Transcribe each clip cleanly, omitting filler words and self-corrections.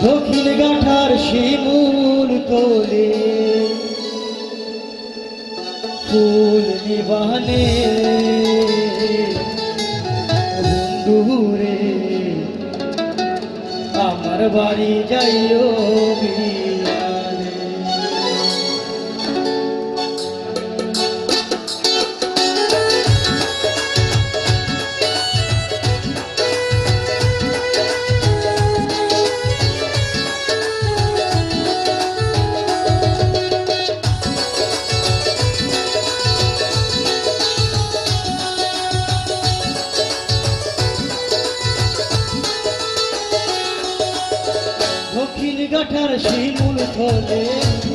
দক্ষিণ গাঁঠার শিমুল তোলে ফুল নিবানে বন্ধুরে আমার বাড়ি যাইও বিয়ালে। দক্ষিণ গাঁঠার শিমুল তোলে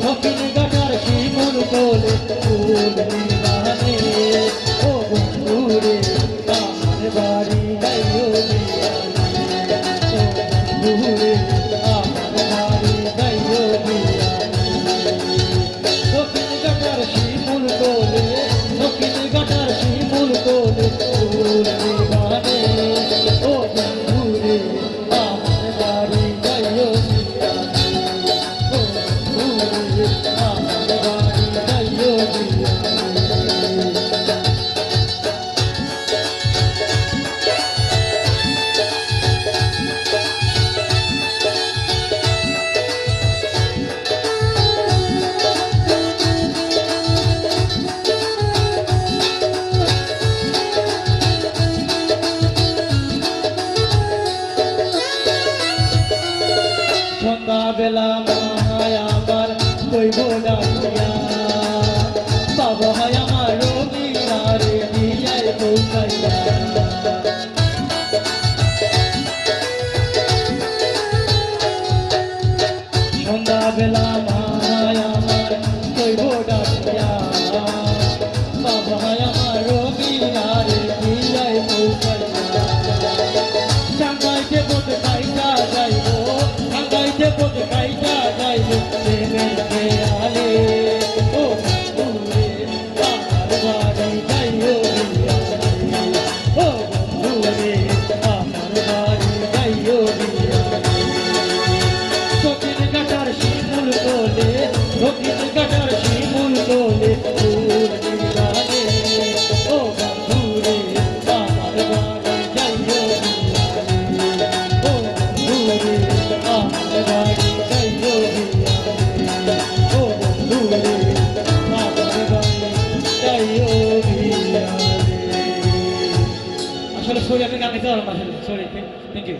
দক্ষিণ গাঁঠার শিমুল তোলে ফুল নিবানে ও বন্ধুরে আমার বাড়ি যাইও বিয়ালে। ও বন্ধুরে আমার বাড়ি যাইও বিয়ালে। দক্ষিণ গাঁঠার শিমুল তোলে দক্ষিণ গাঁঠার শিমুল তোলে ফুল নিবানে ও বন্ধুরে আমার বাড়ি যাইও সন্ধ্যাবেলা মায় আমার কইব ডাকিয়া বাবা হয় আমার রবিনারে দিয়ায় পৌঁছাইয়া। সন্ধ্যাবেলা মায় আমার কইব ডাকিয়া বাবা হয় আমার রবিনারে দিয়ায় পৌঁছাইয়া। টাঙ্গাইতে বোধ কাইটা যাইব টাঙ্গাইতে বোধ কাইটা যাইব প্রেমের খেয়ালে ও বন্ধুরে আমার বাড়ি যাইও বিয়ালে। ও বন্ধুরে আমার বাড়ি যাইও বিয়ালে। দক্ষিণ গাঁঠার শিমুল তোলে দক্ষিণ গাঁঠার শিমুল তোলে ফুল নিবানে ও বন্ধুরে আমার বাড়ি যাইও বিয়ালে। ও বন্ধুরে আমার বাড়ি যাইও বিয়ালে। ও বন্ধুরে আমার বাড়ি যাইও বিয়ালে। আসলে সরি আমি গান গাইতে পারলাম না, সরি, থ্যাংক ইউ।